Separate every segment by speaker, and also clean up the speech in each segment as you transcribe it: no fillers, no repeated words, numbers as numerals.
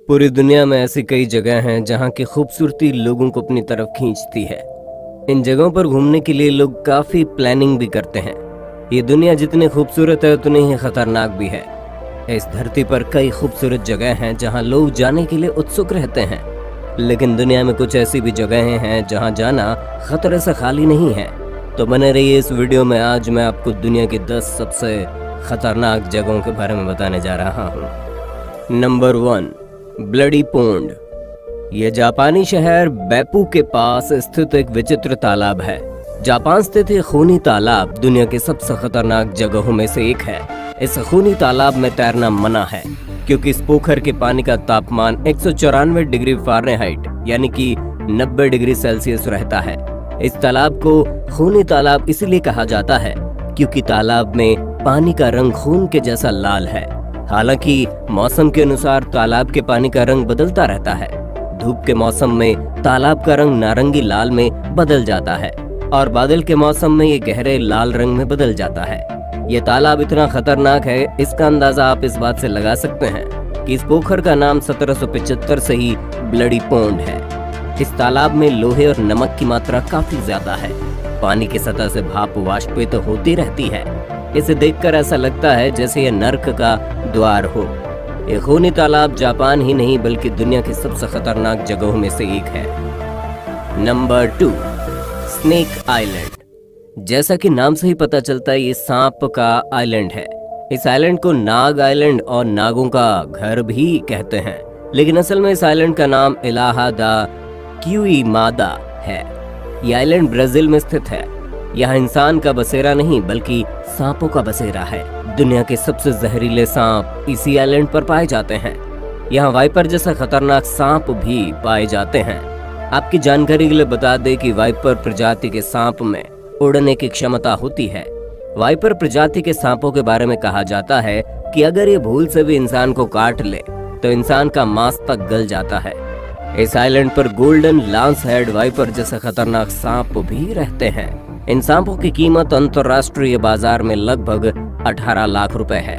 Speaker 1: पूरी दुनिया में ऐसी कई जगह हैं जहां की खूबसूरती लोगों को अपनी तरफ खींचती है। इन जगहों पर घूमने के लिए लोग काफी प्लानिंग भी करते हैं। ये दुनिया जितनी खूबसूरत है उतनी ही खतरनाक भी है। इस धरती पर कई खूबसूरत जगह हैं जहां लोग जाने के लिए उत्सुक रहते हैं, लेकिन दुनिया में कुछ ऐसी भी जगहें हैं जहां जाना खतरे से खाली नहीं है। तो बने रहिए इस वीडियो में। आज मैं आपको दुनिया की 10 सबसे खतरनाक जगहों के बारे में बताने जा रहा हूँ। Number 1, bloody pond. यह जापानी शहर बेपू के पास स्थित एक विचित्र तालाब है। जापान स्थित ये खूनी तालाब दुनिया की सबसे खतरनाक जगहों में से एक है। इस खूनी तालाब में तैरना मना है क्योंकि इस पोखर के पानी का तापमान 194 डिग्री फ़ारेनहाइट यानी कि 90 डिग्री सेल्सियस रहता है। इस तालाब को खूनी तालाब इसलिए कहा जाता है क्योंकि तालाब में पानी का रंग खून के जैसा लाल है। हालांकि मौसम के अनुसार तालाब के पानी का रंग बदलता रहता है। धूप के मौसम में तालाब का रंग नारंगी लाल में बदल जाता है और बादल के मौसम में ये गहरे लाल रंग में बदल जाता है। ये तालाब इतना खतरनाक है, इसका अंदाजा आप इस बात से लगा सकते हैं कि इस पोखर का नाम 1775 से ही ब्लडी पोंड है। इस तालाब में लोहे और नमक की मात्रा काफी ज्यादा है। पानी की सतह से भाप वाष्पित होती रहती है। इसे देखकर ऐसा लगता है जैसे यह नर्क का द्वार हो। ये खूनी तालाब जापान ही नहीं बल्कि दुनिया की सबसे खतरनाक जगहों में से एक है। Number 2, snake island. जैसा कि नाम से ही पता चलता है, ये सांप का आइलैंड है। इस आइलैंड को नाग आइलैंड और नागों का घर भी कहते हैं, लेकिन असल में इस आइलैंड का नाम इलाहा दा क्यूइमादा है। यह आइलैंड ब्राजील में स्थित है। यहाँ इंसान का बसेरा नहीं बल्कि सांपों का बसेरा है। दुनिया के सबसे जहरीले सांप इसी आइलैंड पर पाए जाते हैं। यहाँ वाइपर जैसा खतरनाक सांप भी पाए जाते हैं। आपकी जानकारी के लिए बता दें कि वाइपर प्रजाति के सांप में उड़ने की क्षमता होती है। वाइपर प्रजाति के सांपों के बारे में कहा जाता है कि अगर ये भूल से भी इंसान को काट ले तो इंसान का मांस तक गल जाता है। इस आइलैंड पर गोल्डन लांस हेड वाइपर जैसे खतरनाक सांप भी रहते हैं। इन सांपों की कीमत अंतर्राष्ट्रीय बाजार में लगभग 18 लाख रुपए है।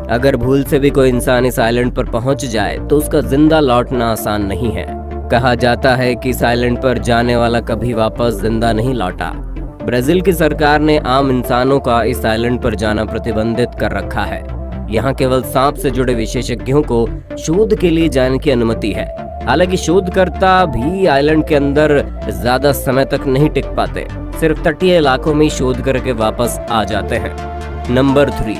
Speaker 1: अगर भूल से भी कोई इंसान इस आइलैंड पर पहुंच जाए तो उसका जिंदा लौटना आसान नहीं है। कहा जाता है कि इस आइलैंड पर जाने वाला कभी वापस जिंदा नहीं लौटा। ब्राजील की सरकार ने आम इंसानों का इस आइलैंड पर जाना प्रतिबंधित कर रखा है। यहाँ केवल सांप से जुड़े विशेषज्ञों को शोध के लिए जाने की अनुमति है। हालांकि शोधकर्ता भी आइलैंड के अंदर ज्यादा समय तक नहीं टिक पाते, सिर्फ तटीय इलाकों में शोध करके वापस आ जाते हैं। Number 3,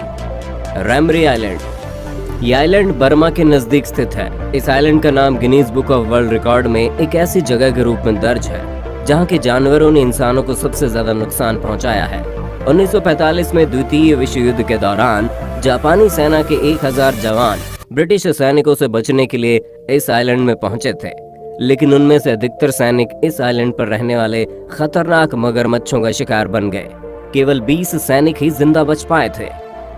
Speaker 1: Ramree island. यह आइलैंड बर्मा के नजदीक स्थित है। इस आइलैंड का नाम Guinness book of world record में एक ऐसी जगह के रूप में दर्ज है जहां के जानवरों ने इंसानों को सबसे ज्यादा नुकसान पहुंचाया है। 1945 में द्वितीय विश्व युद्ध के दौरान जापानी सेना के 1000 जवान ब्रिटिश सैनिकों से बचने के लिए इस आइलैंड में पहुंचे थे, लेकिन उनमें से अधिकतर सैनिक इस आइलैंड पर रहने वाले खतरनाक मगरमच्छों का शिकार बन गए। केवल 20 सैनिक ही जिंदा बच पाए थे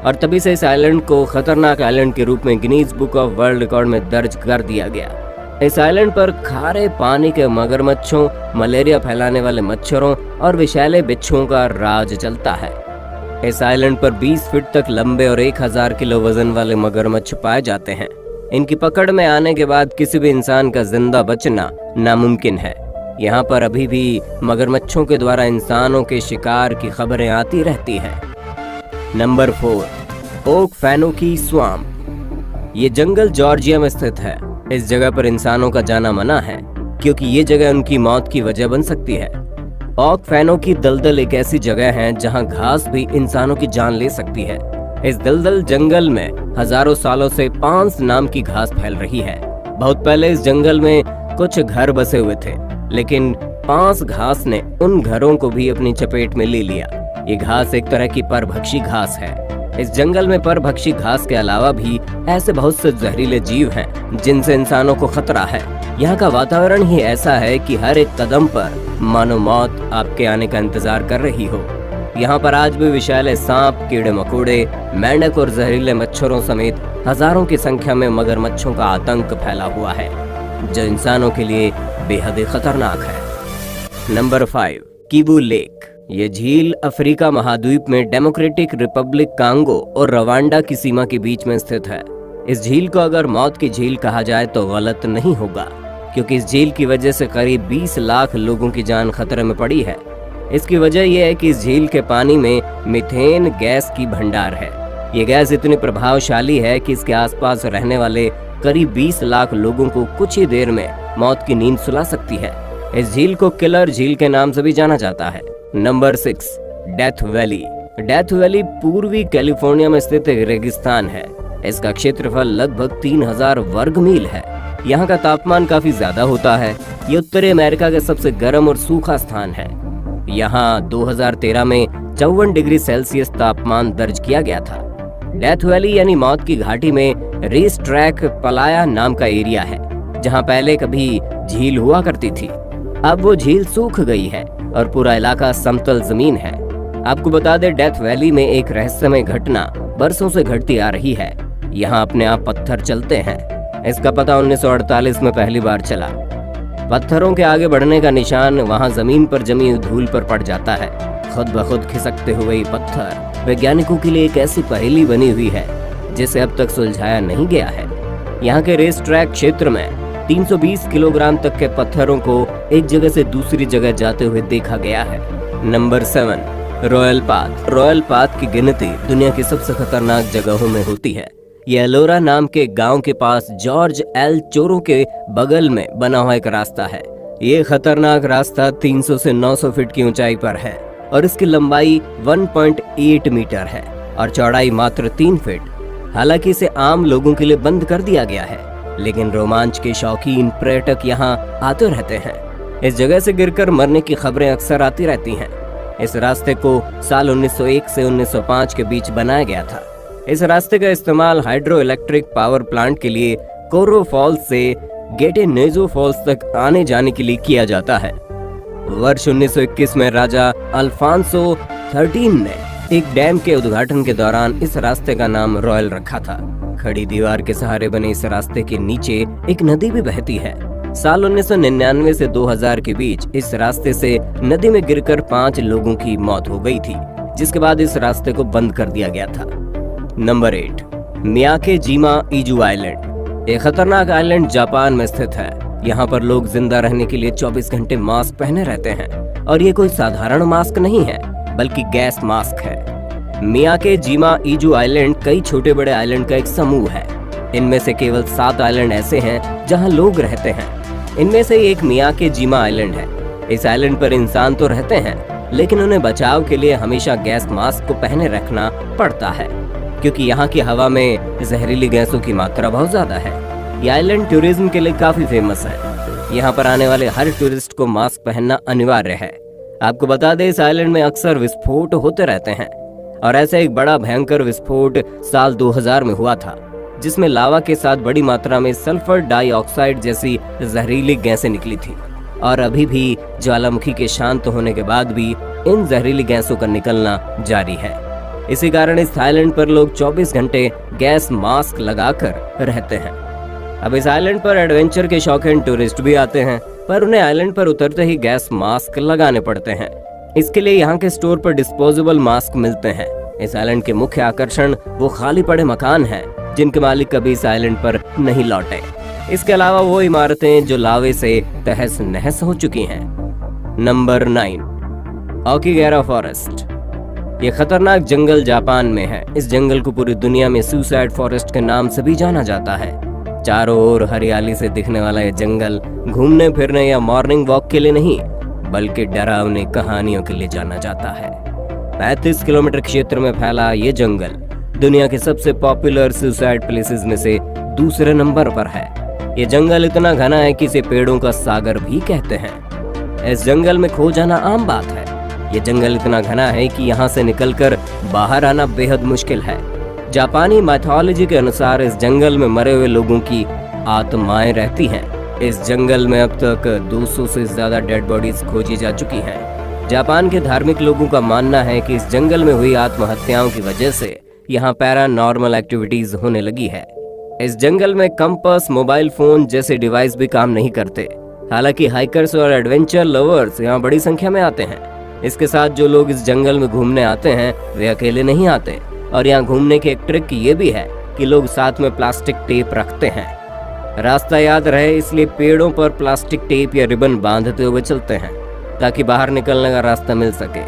Speaker 1: और तभी से इस आइलैंड को खतरनाक आइलैंड के रूप में Guinness book of world record में दर्ज कर दिया गया। इस आइलैंड पर खारे पानी के मगरमच्छों, मलेरिया फैलाने वाले मच्छरों और विषैले बिच्छुओं का राज चलता है। इस आइलैंड पर 20 फीट तक लंबे और 1000 किलो वजन वाले मगरमच्छ पाए जाते हैं। इनकी पकड़ में आने के बाद किसी भी इंसान का जिंदा बचना नामुमकिन है। यहाँ पर अभी भी मगरमच्छों के द्वारा इंसानों के शिकार की खबरें आती रहती हैं। Number 4, Okefenokee swamp. ये जंगल जॉर्जिया में स्थित है। इस जगह पर इंसानों का जाना मना है क्योंकि ये जगह उनकी मौत की वजह बन सकती है। ओक फैनुकी दलदल एक ऐसी जगह है जहां घास भी इंसानों की जान ले सकती है। इस दलदल जंगल में हजारों सालों से पांस नाम की घास फैल रही है। बहुत पहले इस जंगल में कुछ घर बसे हुए थे, लेकिन पांस घास ने उन घरों को भी अपनी चपेट में ले लिया। ये घास एक तरह की परभक्षी घास है। इस जंगल में परभक्षी घास के अलावा भी ऐसे बहुत से जहरीले जीव हैं जिनसे इंसानों को खतरा है। यहाँ का वातावरण ही ऐसा है कि हर एक कदम पर मानो मौत आपके आने का इंतजार कर रही हो। यहाँ पर आज भी विषैले सांप, कीड़े मकोड़े, मेंढक और जहरीले मच्छरों समेत हजारों की संख्या में मगरमच्छों का आतंक फैला हुआ है जो इंसानों के लिए बेहद खतरनाक है। Number 5, किबू lake. ये झील अफ्रीका महाद्वीप में डेमोक्रेटिक रिपब्लिक कांगो और रवांडा की सीमा के बीच में स्थित है। इस झील को अगर मौत की झील कहा जाए तो गलत नहीं होगा, क्योंकि इस झील की वजह से करीब 20 लाख लोगों की जान खतरे में पड़ी है। इसकी वजह यह है कि इस झील के पानी में मीथेन गैस की भंडार है। ये गैस इतनी प्रभावशाली है कि इसके आसपास रहने वाले करीब 20 लाख लोगों को कुछ ही देर में मौत की नींद सुला सकती है। इस झील को किलर झील के नाम से भी जाना जाता है। Number 6, death valley. Death valley पूर्वी कैलिफोर्निया में स्थित एक रेगिस्तान है। इसका क्षेत्रफल लगभग 3000 वर्ग मील है। यहाँ का तापमान काफी ज्यादा होता है। ये उत्तरी अमेरिका का सबसे गर्म और सूखा स्थान है। यहाँ 2013 में 54 डिग्री सेल्सियस तापमान दर्ज किया गया था। डेथ वैली यानी मौत की घाटी में रेस ट्रैक पलाया नाम का एरिया है, जहाँ पहले कभी झील हुआ करती थी। अब वो झील सूख गई है और पूरा इलाका समतल जमीन है। आपको बता दें, डेथ वैली में एक रहस्यमय घटना बरसों से घटती आ रही है। यहाँ अपने आप पत्थर चलते हैं। इसका पता 1948 में पहली बार चला। पत्थरों के आगे बढ़ने का निशान वहाँ जमीन पर जमी धूल पर पड़ जाता है। खुद ब खुद खिसकते हुए ये पत्थर वैज्ञानिकों के लिए एक ऐसी पहेली बनी हुई है जिसे अब तक सुलझाया नहीं गया है। यहाँ के रेस ट्रैक क्षेत्र में 320 किलोग्राम तक के पत्थरों को एक जगह से दूसरी जगह जाते हुए देखा गया है। Number 7, royal path. Royal path की गिनती दुनिया की सबसे खतरनाक जगहों में होती है। ये एलोरा नाम के गांव के पास जॉर्ज एल चोरो के बगल में बना हुआ एक रास्ता है। ये खतरनाक रास्ता 300 से 900 फीट की ऊंचाई पर है और इसकी लंबाई 1.8 मीटर है और चौड़ाई मात्र 3 फीट। हालांकि इसे आम लोगों के लिए बंद कर दिया गया है, लेकिन रोमांच के शौकीन पर्यटक यहाँ आते रहते हैं। इस जगह से गिरकर मरने की खबरें अक्सर आती रहती हैं। इस रास्ते को साल 1901 से 1905 के बीच बनाया गया था। इस रास्ते का इस्तेमाल हाइड्रो इलेक्ट्रिक पावर प्लांट के लिए कोरो फॉल्स से गेटेनेजो फॉल्स तक आने जाने के लिए किया जाता है। वर्ष 1921 में राजा अल्फांसो 13 ने एक डैम के उद्घाटन के दौरान इस रास्ते का नाम रॉयल रखा था। खड़ी दीवार के सहारे बने इस रास्ते के नीचे एक नदी भी बहती है। साल 1999 से 2000 के बीच इस रास्ते से नदी में गिरकर 5 लोगों की मौत हो गई थी, जिसके बाद इस रास्ते को बंद कर दिया गया था। Number 8, Miyakejima Izu island. ये खतरनाक आइलैंड जापान में स्थित है। यहाँ पर लोग जिंदा रहने के लिए 24 घंटे मास्क पहने रहते हैं और ये कोई साधारण मास्क नहीं है, बल्कि गैस मास्क है। मियाकेजिमा इजू आइलैंड कई छोटे बड़े आइलैंड का एक समूह है। इनमें से केवल 7 आइलैंड ऐसे हैं जहाँ लोग रहते हैं। इनमें से एक मियाकेजिमा आइलैंड है। इस आइलैंड पर इंसान तो रहते हैं, लेकिन उन्हें बचाव के लिए हमेशा गैस मास्क को पहने रखना पड़ता है, क्योंकि यहाँ की हवा में जहरीली गैसों की मात्रा बहुत ज्यादा है। ये आइलैंड टूरिज्म के लिए काफी फेमस है। यहाँ पर आने वाले हर टूरिस्ट को मास्क पहनना अनिवार्य है। आपको बता दें, इस आइलैंड में अक्सर विस्फोट होते रहते हैं और ऐसा एक बड़ा भयंकर विस्फोट साल 2000 में हुआ था, जिसमें लावा के साथ बड़ी मात्रा में सल्फर डाइऑक्साइड जैसी जहरीली गैसें निकली थी। और अभी भी ज्वालामुखी के शांत होने के बाद भी इन जहरीली गैसों का निकलना जारी है। इसी कारण इस आइलैंड पर लोग 24 घंटे गैस मास्क लगाकर रहते हैं। अब इस आइलैंड पर एडवेंचर के शौकीन टूरिस्ट भी आते हैं, पर उन्हें आइलैंड पर उतरते ही गैस मास्क लगाने पड़ते हैं। इसके लिए यहाँ के स्टोर पर डिस्पोजेबल मास्क मिलते हैं। इस आइलैंड के मुख्य आकर्षण वो खाली पड़े मकान हैं, जिनके मालिक कभी इस आइलैंड पर नहीं लौटे। इसके अलावा वो इमारतें जो लावे से तहस नहस हो चुकी हैं। Number 9, Aokigahara forest. ये खतरनाक जंगल जापान में है। इस जंगल को पूरी दुनिया में सुसाइड फॉरेस्ट के नाम से भी जाना जाता है। चारों ओर हरियाली से दिखने वाला ये जंगल घूमने फिरने या मॉर्निंग वॉक के लिए नहीं, बल्कि डरावनी कहानियों के लिए जाना जाता है। 35 किलोमीटर क्षेत्र में फैला ये जंगल दुनिया के सबसे पॉपुलर सुसाइड प्लेसेस में से दूसरे नंबर पर है। ये जंगल इतना घना है कि इसे पेड़ों का सागर भी कहते हैं। इस जंगल में खो जाना आम बात है। ये जंगल इतना घना है कि यहाँ से निकलकर बाहर आना बेहद मुश्किल है। जापानी माइथोलॉजी के अनुसार इस जंगल में मरे हुए लोगों की आत्माएं रहती हैं। इस जंगल में अब तक 200 से ज्यादा डेड बॉडीज खोजी जा चुकी हैं। जापान के धार्मिक लोगों का मानना है कि इस जंगल में हुई आत्महत्याओं की वजह से यहाँ पैरानॉर्मल एक्टिविटीज होने लगी है। इस जंगल में कंपास, मोबाइल फोन जैसे डिवाइस भी काम नहीं करते। हालांकि हाइकर्स और एडवेंचर लवर्स यहाँ बड़ी संख्या में आते हैं। इसके साथ जो लोग इस जंगल में घूमने आते हैं वे अकेले नहीं आते, और यहाँ घूमने की एक ट्रिक ये भी है कि लोग साथ में प्लास्टिक टेप रखते हैं। रास्ता याद रहे इसलिए पेड़ों पर प्लास्टिक टेप या रिबन बांधते हुए चलते हैं ताकि बाहर निकलने का रास्ता मिल सके।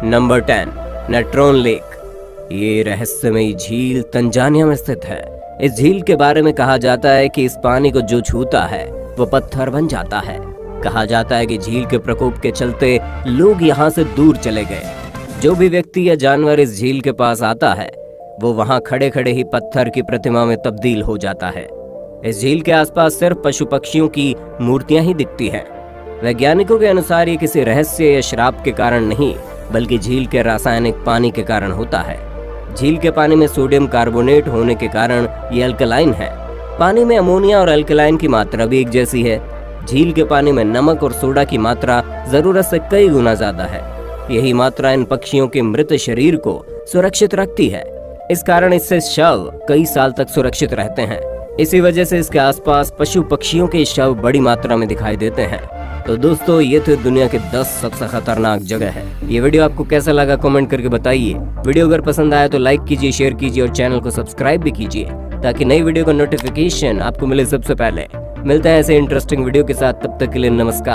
Speaker 1: Number 10, Natron lake. ये रहस्यमयी झील तंजानिया में स्थित है। इस झील के बारे में कहा जाता है कि इस पानी को जो छूता है वो पत्थर बन जाता है। कहा जाता है कि झील के प्रकोप के चलते लोग यहाँ से दूर चले गए। जो भी व्यक्ति या जानवर इस झील के पास आता है वो वहाँ खड़े खड़े ही पत्थर की प्रतिमा में तब्दील हो जाता है। इस झील के आसपास सिर्फ पशु पक्षियों की मूर्तियां ही दिखती हैं। वैज्ञानिकों के अनुसार ये किसी रहस्य या श्राप के कारण नहीं बल्कि झील के रासायनिक पानी के कारण होता है। झील के पानी में सोडियम कार्बोनेट होने के कारण ये अल्कलाइन है। पानी में अमोनिया और अल्कलाइन की मात्रा भी एक जैसी है। झील के पानी में नमक और सोडा की मात्रा जरूरत से कई गुना ज्यादा है। यही मात्रा इन पक्षियों के मृत शरीर को सुरक्षित रखती है। इस कारण इससे शव कई साल तक सुरक्षित रहते हैं। इसी वजह से इसके आसपास पशु पक्षियों के शव बड़ी मात्रा में दिखाई देते हैं। तो दोस्तों, ये थे दुनिया के 10 सबसे खतरनाक जगह है। ये वीडियो आपको कैसा लगा कमेंट करके बताइए। वीडियो अगर पसंद आया तो लाइक कीजिए, शेयर कीजिए और चैनल को सब्सक्राइब भी कीजिए ताकि नई वीडियो का नोटिफिकेशन आपको मिले सबसे पहले। मिलते हैं ऐसे इंटरेस्टिंग वीडियो के साथ, तब तक के लिए नमस्कार।